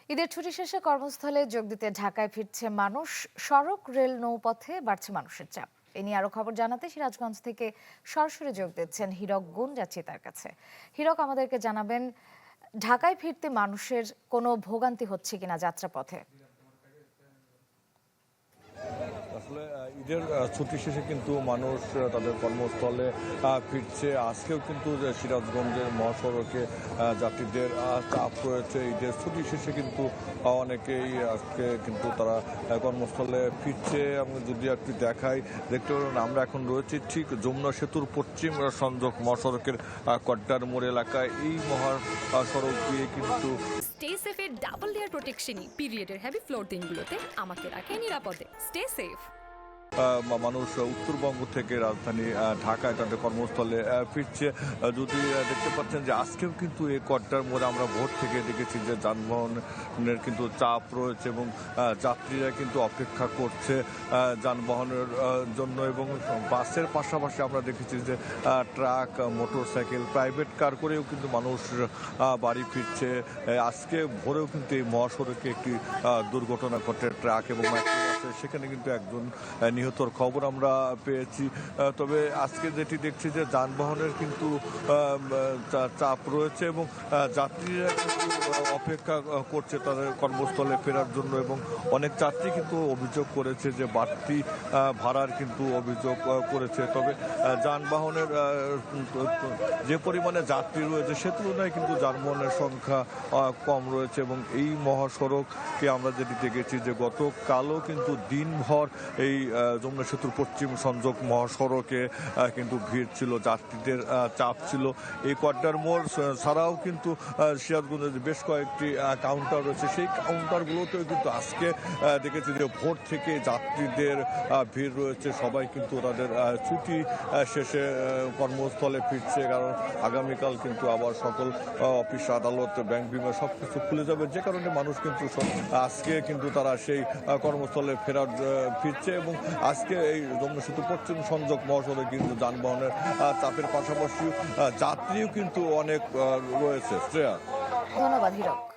ঈদের ছুটি শেষে কর্মস্থলে যোগ দিতে ঢাকায় ফিরছে মানুষ। সড়ক, রেল, নৌপথে বাড়ছে মানুষের চাপ। এ নিয়ে আরো খবর জানাতে সিরাজগঞ্জ থেকে সরাসরি যোগ দিচ্ছেন হীরক গুণ। যাচ্ছি তার কাছে। হীরক, আমাদেরকে জানাবেন ঢাকায় ফিরতে মানুষের কোনো ভোগান্তি হচ্ছে কিনা যাত্রাপথে। আসলে ঈদের ছুটি শেষে কিন্তু মানুষ তাদের কর্মস্থলে ফিরছে। আজকেও কিন্তু সিরাজগঞ্জের মহাসড়কে যাত্রীদের চাপ রয়েছে। ঈদের ছুটি শেষে কিন্তু অনেকেই আজকে কিন্তু তারা কর্মস্থলে ফিরছে। আমি যদি একটু দেখাই, দেখতে পারেন আমরা এখন রয়েছি ঠিক যমুনা সেতুর পশ্চিম সংযোগ মহাসড়কের কড্ডার মোড় এলাকায়। এই মহাসড়ক দিয়ে কিন্তু স্টে সেফের ডাবল লেয়ার প্রোটেকশনই পিরিয়ডের হেভি ফ্লোর দিনগুলোতে আমাকে রাখে নিরাপদে। Stay safe. মানুষ উত্তরবঙ্গ থেকে রাজধানী ঢাকায় তাদের কর্মস্থলে ফিরছে। যদি দেখতে পাচ্ছেন যে আজকেও কিন্তু এই কড্ডার মোড়ে আমরা ভোর থেকে দেখেছি যে যানবাহনের কিন্তু চাপ রয়েছে এবং যাত্রীরা কিন্তু অপেক্ষা করছে যানবাহনের জন্য। এবং বাসের পাশাপাশি আমরা দেখেছি যে ট্রাক, মোটরসাইকেল, প্রাইভেট কার করেও কিন্তু মানুষ বাড়ি ফিরছে। আজকে ভোরেও কিন্তু এই মহাসড়কে একটি দুর্ঘটনা ঘটে ট্রাক এবং মাইক্রোবাসে। সেখানে কিন্তু একজন নিহতর খবর আমরা পেয়েছি। তবে আজকে যেটি দেখছি যে যানবাহনের কিন্তু চাপ রয়েছে এবং যাত্রীরা কিন্তু অপেক্ষা করছে তাদের কর্মস্থলে ফেরার জন্য। এবং অনেক যাত্রী কিন্তু অভিযোগ করেছে যে বাড়তি ভাড়ার কিন্তু অভিযোগ করেছে। তবে যানবাহনের যে পরিমাণে যাত্রী রয়েছে সে তুলনায় কিন্তু যানবাহনের সংখ্যা কম রয়েছে। এবং এই মহাসড়ককে আমরা যেটি দেখেছি যে গতকালও কিন্তু দিনভর এই যমুনা সেতুর পশ্চিম সংযোগ মহাসড়কে কিন্তু ভিড় ছিল, যাত্রীদের চাপ ছিল। এই কড্ডার মোড় ছাড়াও কিন্তু সিরাজগঞ্জের বেশ কয়েকটি কাউন্টার রয়েছে। সেই কাউন্টারগুলোতেও কিন্তু আজকে দেখেছি যে ভোর থেকে যাত্রীদের ভিড় রয়েছে। সবাই কিন্তু তাদের ছুটি শেষে কর্মস্থলে ফিরছে, কারণ আগামীকাল কিন্তু আবার সকল অফিস, আদালত, ব্যাংক, বিমা সব কিছু খুলে যাবে। যে কারণে মানুষ কিন্তু আজকে কিন্তু তারা সেই কর্মস্থলে ফিরছে। এবং আজকে এই যমুনা সেতু পশ্চিম সংযোগ মহাসড়কে কিন্তু যানবাহনের চাপের পাশাপাশি যাত্রীও কিন্তু অনেক রয়েছে। শ্রেয়া, ধন্যবাদ হীরক।